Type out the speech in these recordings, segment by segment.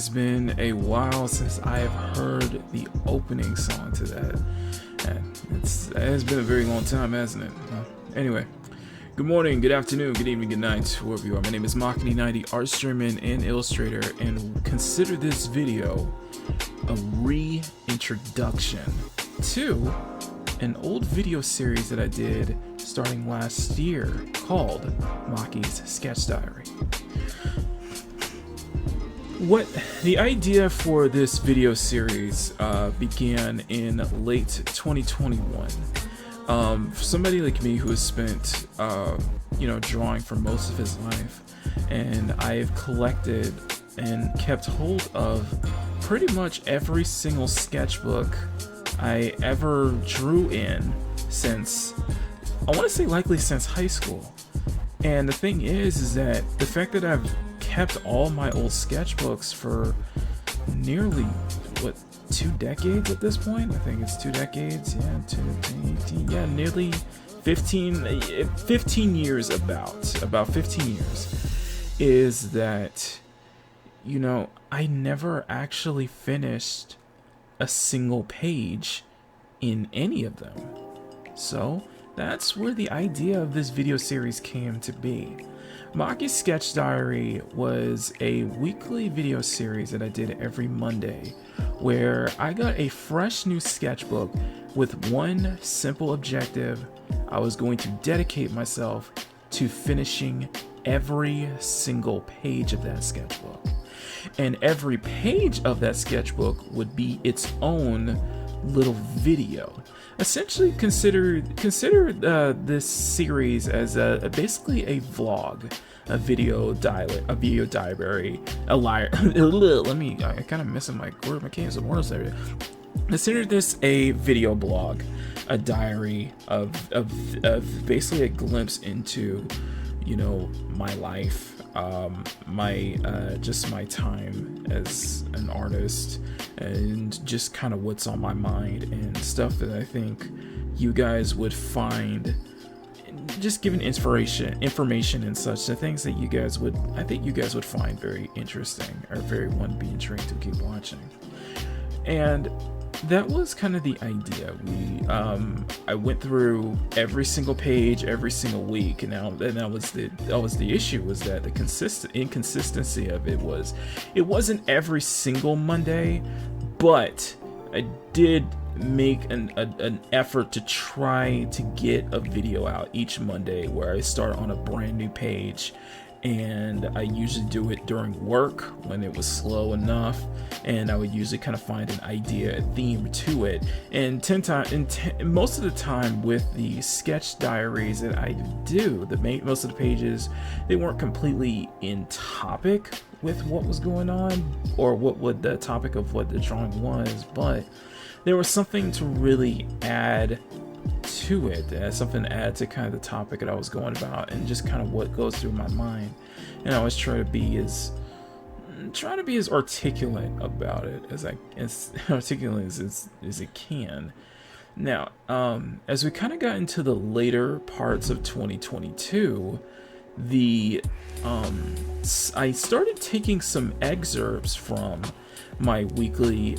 has been a while since I have heard the opening song to that. It has been a very long time, hasn't it? Anyway, good morning, good afternoon, good evening, good night, wherever you are. My name is Maki, the art streamer and illustrator, and consider this video a reintroduction to an old video series that I did starting last year called Maki's Sketch Diary. The idea for this video series began in late 2021. For somebody like me who has spent, drawing for most of his life, and I've collected and kept hold of pretty much every single sketchbook I ever drew in since, I want to say likely since high school. And the thing is that the fact that I've kept all my old sketchbooks for nearly, 2 decades at this point? I think it's 2 decades, nearly 15 years about 15 years, is that, I never actually finished a single page in any of them. So that's where the idea of this video series came to be. Maki's Sketch Diary was a weekly video series that I did every Monday, where I got a fresh new sketchbook with one simple objective. I was going to dedicate myself to finishing every single page of that sketchbook. And every page of that sketchbook would be its own little video. Essentially, consider this series as basically a vlog, a video diary, a liar. I kind of missing my word. I can't use words there. Consider this a video blog, a diary of basically a glimpse into, my life. My time as an artist, and just kind of what's on my mind and stuff that I think you guys would find, just giving information and such, the things that I think you guys would find very interesting, or would be intrigued to keep watching. And that was kind of the idea. I went through every single page every single week, and that was the issue, was that the inconsistency of it wasn't every single Monday, but I did make an effort to try to get a video out each Monday, where I start on a brand new page. And I usually do it during work when it was slow enough, and I would usually kind of find an idea, a theme to it. And most of the time with the sketch diaries that I do, most of the pages, they weren't completely in topic with what was going on, or what the topic of what the drawing was, but there was something to really add to it, something to add to kind of the topic that I was going about, and just kind of what goes through my mind. And I always try to be as articulate about it as articulate as it can. Now, as we kind of got into the later parts of 2022, I started taking some excerpts from my weekly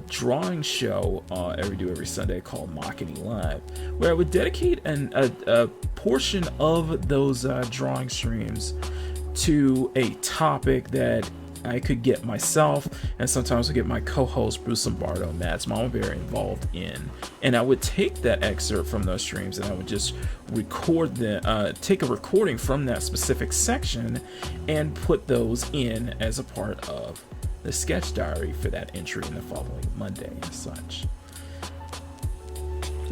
drawing show every Sunday called Maki Live, where I would dedicate a portion of those drawing streams to a topic that I could get myself, and sometimes I get my co-host Bruce Lombardo, Matt's MamaBear, involved in. And I would take that excerpt from those streams, and I would just take a recording from that specific section and put those in as a part of the sketch diary for that entry in the following Monday and such.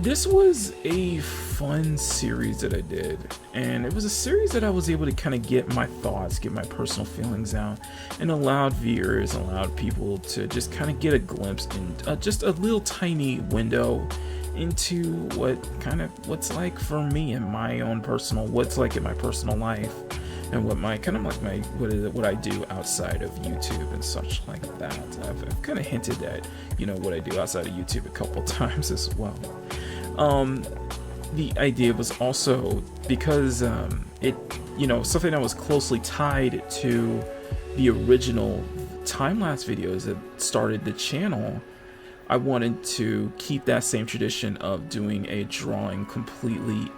This was a fun series that I did, and it was a series that I was able to kind of get my thoughts, get my personal feelings out, and allowed people to just kind of get a glimpse in just a little tiny window into what's like for me in my own what's like in my personal life, and what I do outside of YouTube and such like that. I've kind of hinted at what I do outside of YouTube a couple times as well. The idea was also because something that was closely tied to the original time-lapse videos that started the channel, I wanted to keep that same tradition of doing a drawing completely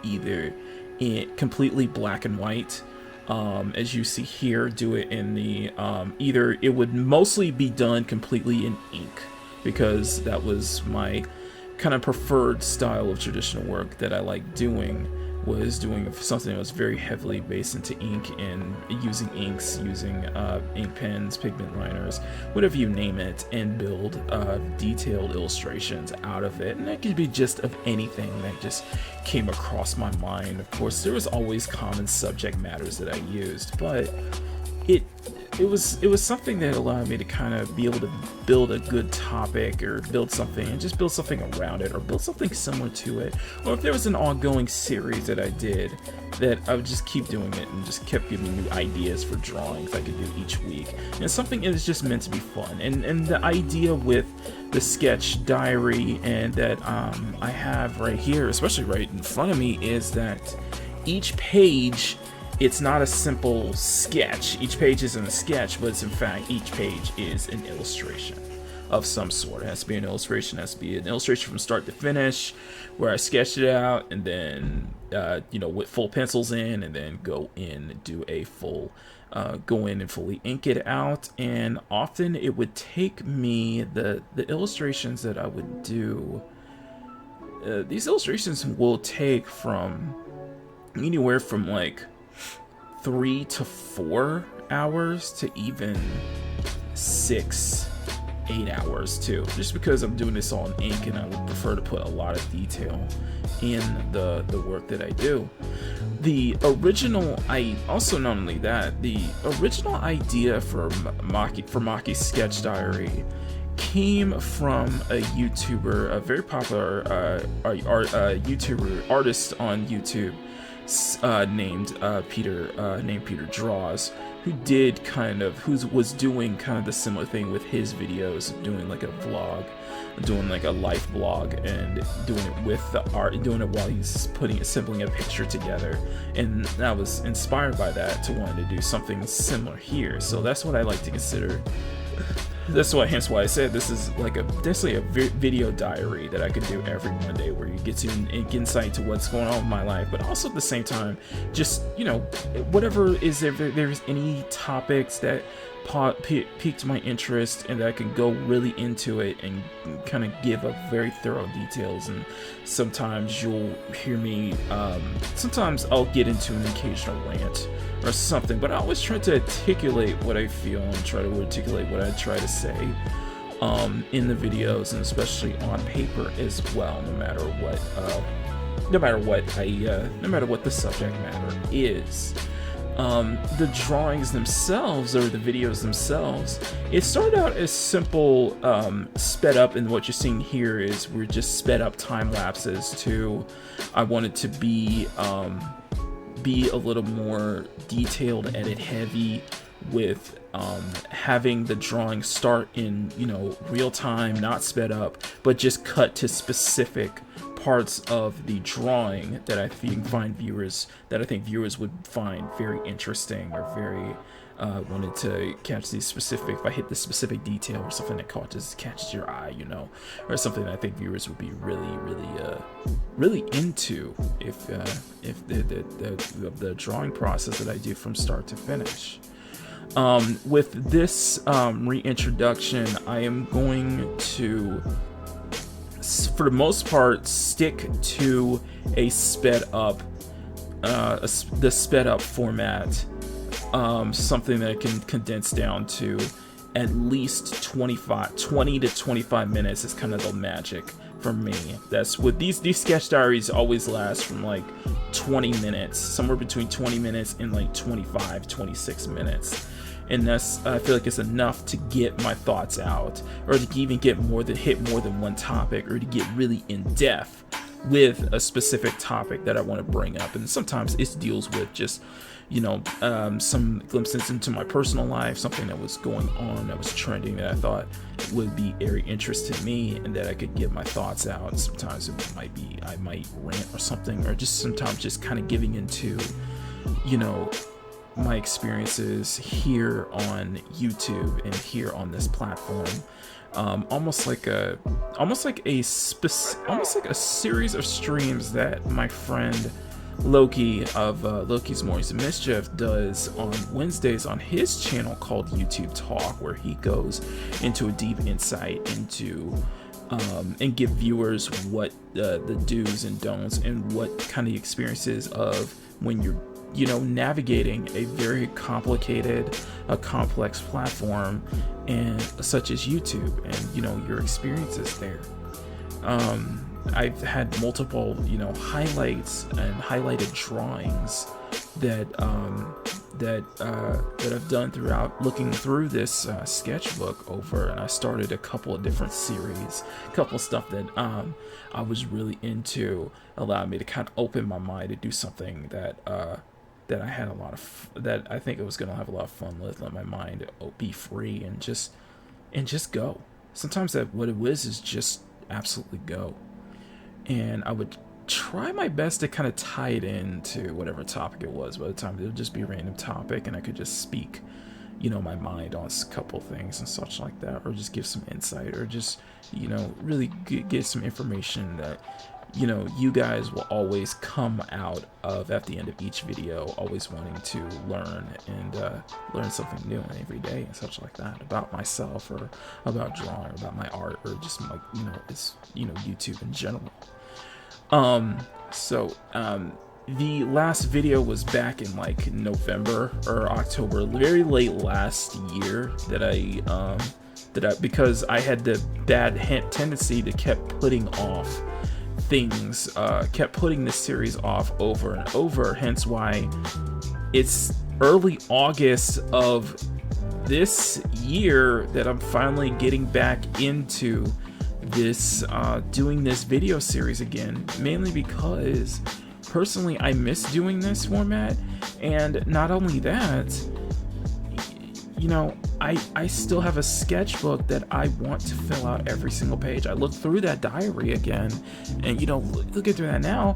completely black and white. As you see here, do it in the either it would mostly be done completely in ink, because that was my kind of preferred style of traditional work that I like doing, was doing something that was very heavily based into ink and using inks, using ink pens, pigment liners, whatever you name it, and build detailed illustrations out of it. And that could be just of anything that just came across my mind. Of course, there was always common subject matters that I used, but it was something that allowed me to kind of be able to build a good topic, or build something and just build something around it, or build something similar to it. Or if there was an ongoing series that I did, that I would just keep doing it and just kept giving me new ideas for drawings I could do each week. And something that is just meant to be fun. And the idea with the sketch diary and that I have right here, especially right in front of me, is that each page, it's not a simple sketch. Each page isn't a sketch, but it's in fact, each page is an illustration of some sort. It has to be an illustration, it has to be an illustration from start to finish, where I sketched it out and then, you know, with full pencils in, and then go in and do a full, go in and fully ink it out. And often it would take me, the illustrations that I would do, these illustrations will take from anywhere from like 3 to 4 hours to even 6-8 hours too, just because I'm doing this all in ink, and I would prefer to put a lot of detail in the work that I do. The original, not only that, the original idea for Maki's sketch diary came from a YouTuber, a very popular YouTuber artist on YouTube, named Peter Draws, who was doing kind of the similar thing with his videos, doing like a vlog, doing like a life vlog, and doing it with the art, doing it while he's assembling a picture together. And I was inspired by that to want to do something similar here. So that's what I like to consider. Hence why I said this is like definitely a video diary that I could do every Monday, where you get to insight to what's going on with my life, but also at the same time, just, you know, whatever is if there's any topics that piqued my interest and that I can go really into it and kind of give a very thorough details. And sometimes you'll hear me, sometimes I'll get into an occasional rant or something, but I always try to articulate what I feel and try to articulate what I try to say in the videos, and especially on paper as well, no matter what the subject matter is. The drawings themselves, or the videos themselves, it started out as simple, sped up, and what you're seeing here is we're just sped up time lapses to, I wanted to be a little more detailed, edit heavy, with having the drawing start in, you know, real time, not sped up, but just cut to specific parts of the drawing that I think viewers would find very interesting, or very wanted to catch these specific, if I hit the specific detail or something that catches your eye, you know, or something that I think viewers would be really into if the drawing process that I do from start to finish. With this reintroduction, I am going to, for the most part, stick to a sped up, the sped up format. Something that I can condense down to at least 20 to 25 minutes is kind of the magic for me. That's what these sketch diaries always last from like 20 minutes, somewhere between 20 minutes and like 25-26 minutes. And that's, I feel like it's enough to get my thoughts out, or to even hit more than one topic, or to get really in depth with a specific topic that I want to bring up. And sometimes it deals with just, you know, some glimpses into my personal life, something that was going on, that was trending, that I thought would be very interesting to me, and that I could get my thoughts out. Sometimes it might be, I might rant or something, or just sometimes just kind of giving into, you know, my experiences here on YouTube and here on this platform. Almost like a series of streams that my friend Loki of Loki's Mornings of Mischief does on Wednesdays on his channel called YouTube Talk, where he goes into a deep insight into and give viewers what the do's and don'ts and what kind of experiences of when you're navigating a very complicated, complex platform and such as YouTube, and your experiences there. I've had multiple highlights and highlighted drawings that I've done throughout looking through this sketchbook over, and I started a couple of different series, a couple of stuff that I was really into, allowed me to kind of open my mind to do something that I had that I think I was gonna have a lot of fun with. Let my mind be free and just go. Sometimes what it is just absolutely go. And I would try my best to kind of tie it into whatever topic it was. By the time it would just be a random topic, and I could just speak, my mind on a couple things and such like that, or just give some insight, or just, really get some information that, you guys will always come out of at the end of each video, always wanting to learn and learn something new every day and such like that about myself, or about drawing, or about my art, or just my, YouTube in general. The last video was back in like November or October, very late last year, because I had the bad tendency to kept putting off things, kept putting this series off over and over, hence why it's early August of this year that I'm finally getting back into this doing this video series again, mainly because personally I miss doing this format. And not only that, I still have a sketchbook that I want to fill out every single page. I look through that diary again, and looking through that now,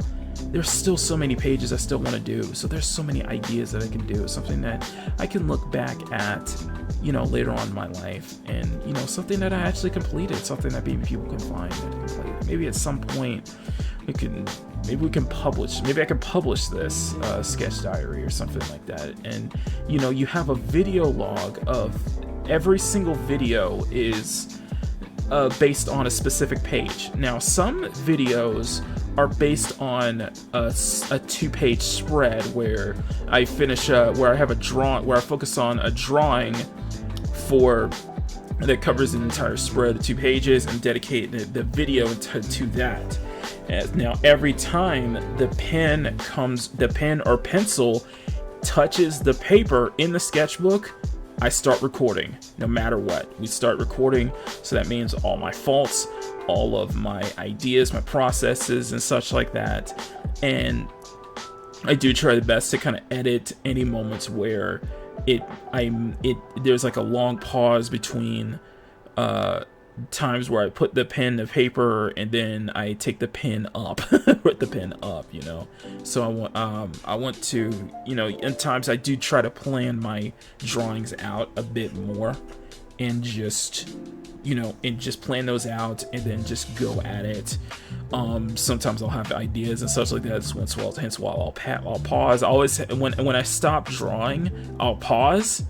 there's still so many pages I still want to do. So there's so many ideas that I can do, something that I can look back at, later on in my life, and something that I actually completed, something that maybe people can find that I completed. Maybe at some point we can publish, maybe I can publish this sketch diary or something like that. And you have a video log of every single video is based on a specific page. Now some videos are based on a 2-page spread where I finish where I have a drawing, where I focus on a drawing that covers an entire spread of 2 pages, and dedicate the video to that. Now every time the pen or pencil touches the paper in the sketchbook, I start recording. No matter what, we start recording. So that means all my faults, all of my ideas, my processes and such like that. And I do try the best to kind of edit any moments where there's like a long pause between times where I put the pen to paper and then I take the pen up, put the pen up, So I want to, in times I do try to plan my drawings out a bit more, and just plan those out and then just go at it. Sometimes I'll have ideas and such like that. Hence why I'll pause. I always, when I stop drawing, I'll pause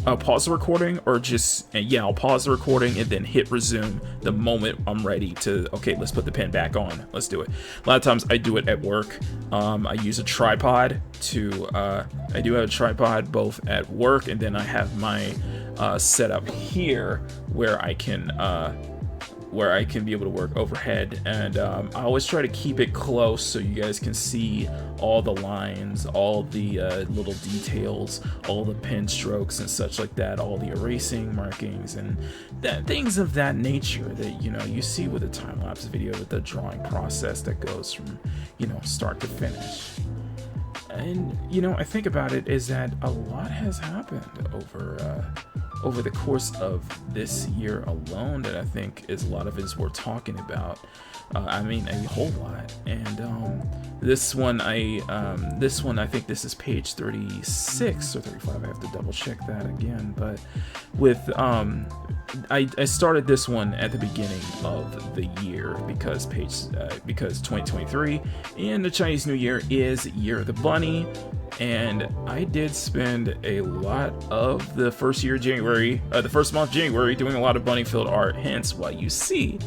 the recording, or I'll pause the recording and then hit resume the moment I'm ready to, okay, let's put the pen back on, let's do it. A lot of times I do it at work. I use a tripod I do have a tripod both at work, and then I have my setup here where I can be able to work overhead, and I always try to keep it close so you guys can see all the lines, all the little details, all the pen strokes and such like that, all the erasing markings and things of that nature that you see with a time-lapse video, with the drawing process that goes from start to finish. And I think about it is that a lot has happened over over the course of this year alone that I think is a lot of it is worth talking about. I mean, a whole lot. And this one I think this is page 36 or 35. I have to double check that again. But with I started this one at the beginning of the year because 2023 and the Chinese New Year is Year of the Bunny. And I did spend a lot of the first month January doing a lot of bunny filled art, hence why you see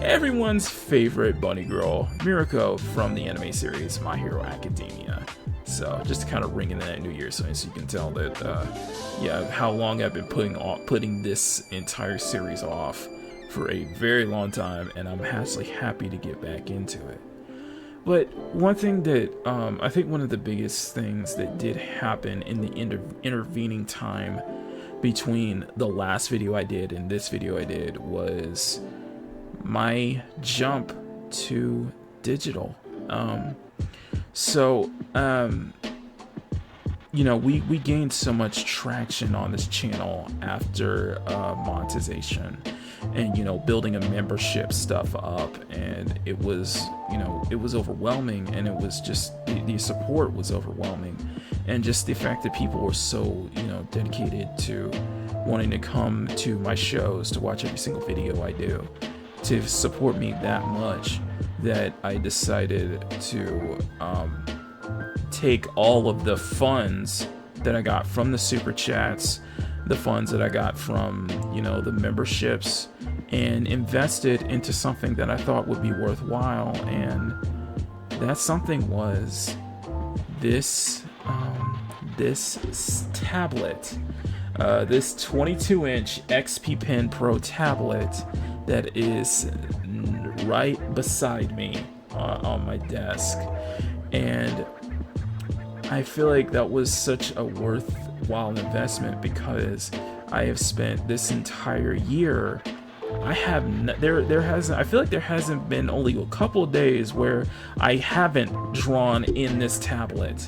everyone's favorite bunny girl, Mirako, from the anime series My Hero Academia. So just to kind of ring in that New Year, so as you can tell that how long I've been putting this entire series off for a very long time, and I'm actually happy to get back into it. But one thing that I think one of the biggest things that did happen in the intervening time between the last video I did and this video I did was my jump to digital. We gained so much traction on this channel after monetization and building a membership stuff up, and it was overwhelming, and it was just the support was overwhelming, and just the fact that people were so dedicated to wanting to come to my shows to watch every single video I do, to support me that much, that I decided to take all of the funds that I got from the super chats, the funds that I got from the memberships, and invested into something that I thought would be worthwhile. And that something was this tablet, this 22-inch XP Pen Pro tablet that is right beside me on my desk. And I feel like that was such a worthwhile investment because I have spent this entire year. I feel like there hasn't been only a couple of days where I haven't drawn in this tablet.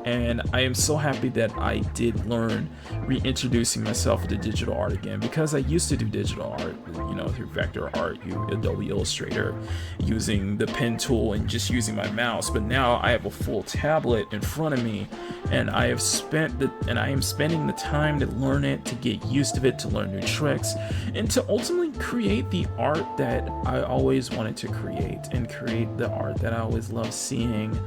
And I am so happy that I did learn reintroducing myself to digital art again, because I used to do digital art, through vector art, Adobe Illustrator, using the pen tool and just using my mouse. But now I have a full tablet in front of me, and I am spending the time to learn it, to get used to it, to learn new tricks, and to ultimately create the art that I always wanted to create, and create the art that I always loved seeing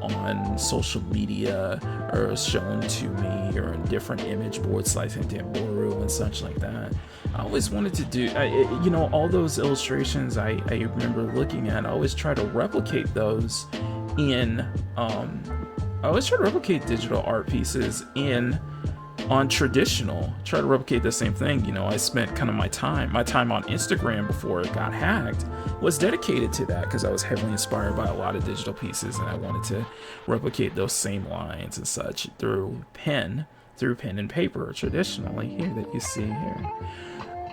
on social media or shown to me, or in different image boards like Tamboru and such like that. I always wanted to do, all those illustrations I remember looking at. I always try to replicate those in, I always try to replicate digital art pieces on traditional, try to replicate the same thing. I spent kind of my time on Instagram before it got hacked was dedicated to that, because I was heavily inspired by a lot of digital pieces, and I wanted to replicate those same lines and such through pen and paper traditionally here that you see here.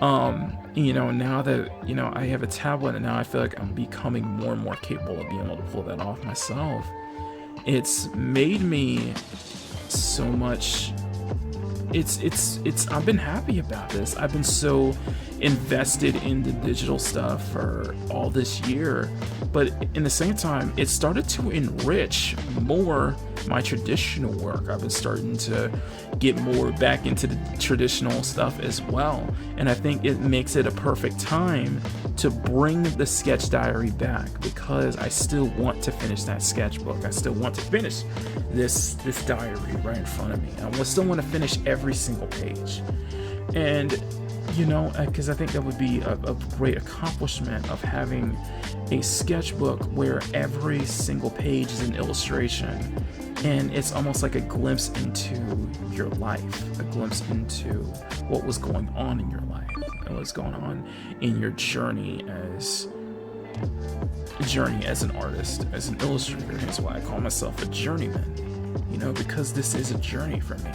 Now that I have a tablet, and now I feel like I'm becoming more and more capable of being able to pull that off myself. It's made me so much. I've been happy about this. I've been so invested in the digital stuff for all this year, but in the same time, it started to enrich more my traditional work. I've been starting to get more back into the traditional stuff as well, and I think it makes it a perfect time to bring the sketch diary back, because I still want to finish that sketchbook. I still want to finish this diary right in front of me. I still want to finish every single page, and because I think that would be a great accomplishment of having a sketchbook where every single page is an illustration, and it's almost like a glimpse into your life, a glimpse into what was going on in your life, and what's going on in your journey as an artist, as an illustrator. That's why I call myself a journeyman, because this is a journey for me.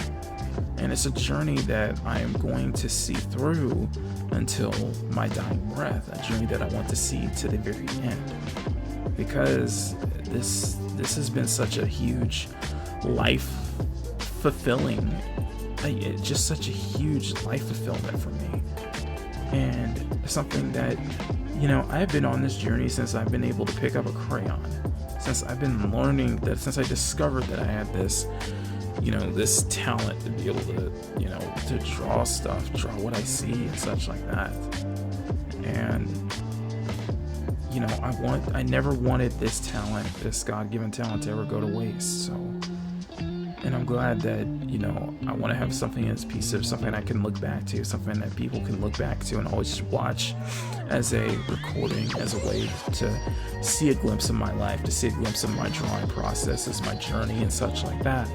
And it's a journey that I am going to see through until my dying breath, a journey that I want to see to the very end. Because this has been such a huge life fulfilling it's just such a huge life fulfillment for me, and something that, you know, I've been on this journey since I've been able to pick up a crayon, since I've been learning that, since I discovered that I had this, you know, this talent to be able to, you know, to draw stuff, draw what I see and such like that. And, you know, I never wanted this talent, this God-given talent, to ever go to waste. So, and I'm glad that, you know, I want to have something as a piece of something I can look back to, something that people can look back to and always watch as a recording, as a way to see a glimpse of my life, to see a glimpse of my drawing processes, my journey and such like that.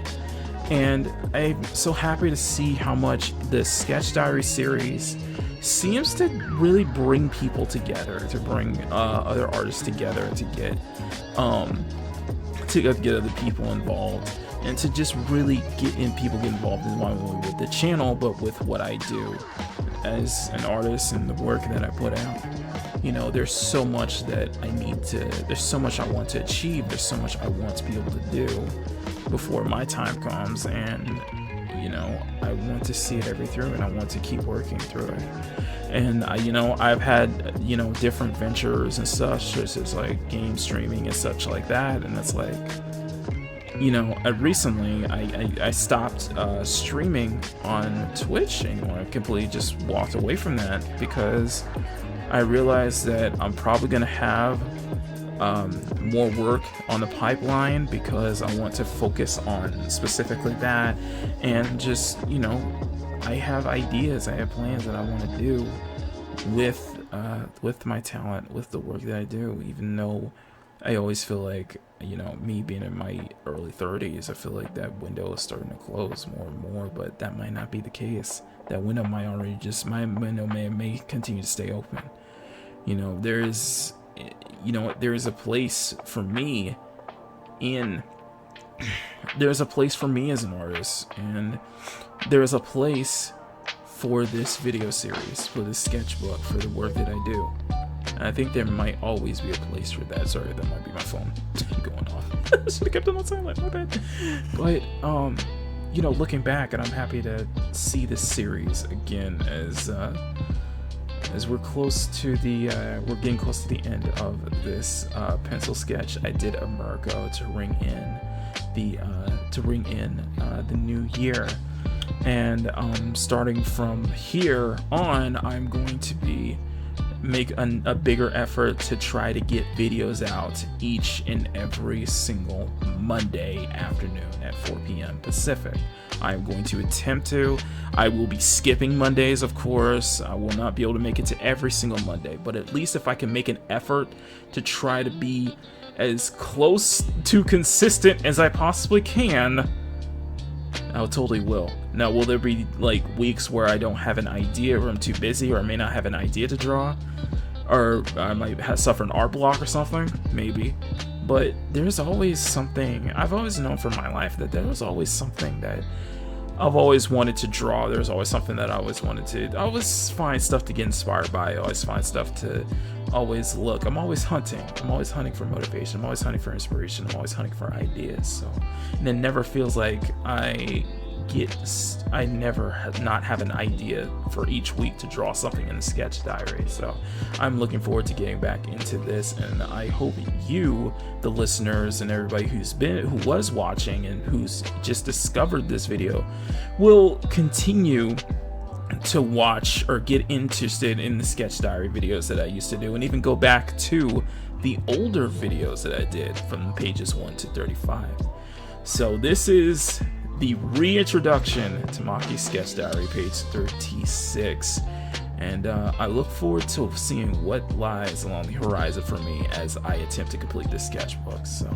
And I'm so happy to see how much the Sketch Diary series seems to really bring people together, to bring other artists together, to get other people involved, and to just really get people get involved in not only with the channel but with what I do as an artist and the work that I put out. You know, there's so much that there's so much I want to achieve, there's so much I want to be able to do before my time comes, and you know, I want to see it every through, and I want to keep working through it. And you know, I've had, you know, different ventures and such, such as like game streaming and such like that, and it's like, you know, recently I stopped streaming on Twitch anymore. I completely just walked away from that because I realized that I'm probably gonna have more work on the pipeline, because I want to focus on specifically that, and just, you know, I have ideas, I have plans that I want to do with my talent, with the work that I do. Even though I always feel like, you know, me being in my early 30s, I feel like that window is starting to close more and more, but that might not be the case. That window might already just, my window may continue to stay open. You know, there is a place for me there's a place for me as an artist, and there's a place for this video series, for this sketchbook, for the work that I do. And I think there might always be a place for that. Sorry, that might be my phone going off. I should have kept it on silent, my bad. But you know, looking back, and I'm happy to see this series again as we're close to we're getting close to the end of this pencil sketch. I did a Mergo to ring in the new year, and starting from here on, I'm going to make a bigger effort to try to get videos out each and every single Monday afternoon at 4 p.m. Pacific. I'm going to attempt to. I will be skipping Mondays, of course. I will not be able to make it to every single Monday, but at least if I can make an effort to try to be as close to consistent as I possibly can, I totally will. Now, will there be like weeks where I don't have an idea, or I'm too busy, or I may not have an idea to draw, or I might suffer an art block or something? Maybe. But there's always something. I've always known from my life that there was always something that I've always wanted to draw. There's always something that I always wanted to. I always find stuff to get inspired by. I always find stuff to always look. I'm always hunting. I'm always hunting for motivation. I'm always hunting for inspiration. I'm always hunting for ideas. So, and it never feels like I never not have an idea for each week to draw something in the sketch diary. So I'm looking forward to getting back into this, and I hope you, the listeners, and everybody who was watching and who's just discovered this video, will continue to watch or get interested in the sketch diary videos that I used to do, and even go back to the older videos that I did from pages 1 to 35. So this is the reintroduction to Maki's sketch diary, page 36, and I look forward to seeing what lies along the horizon for me as I attempt to complete this sketchbook. So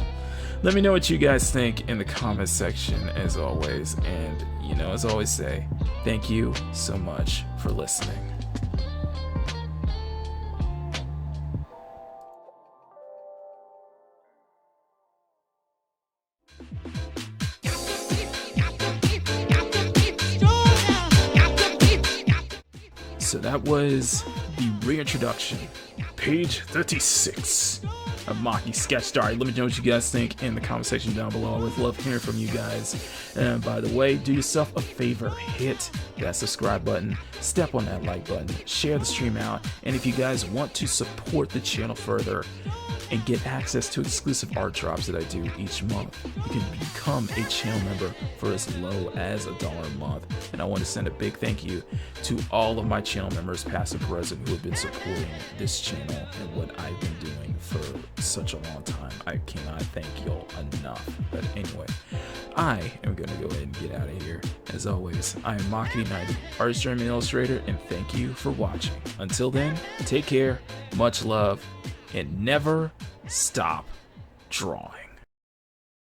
let me know what you guys think in the comment section, as always, and you know, as I always say, thank you so much for listening. So that was the reintroduction, page 36, of Maki Sketch Diary. Let me know what you guys think in the comment section down below. I would love hearing from you guys. And by the way, do yourself a favor, hit that subscribe button, step on that like button, share the stream out, and if you guys want to support the channel further and get access to exclusive art drops that I do each month, you can become a channel member for as low as $1 a month. And I want to send a big thank you to all of my channel members, past and present, who have been supporting this channel and what I've been doing for such a long time. I cannot thank y'all enough. But anyway, I am gonna go ahead and get out of here. As always, I am Maki, artist, dream, and illustrator, and thank you for watching. Until then, take care, much love, and never stop drawing.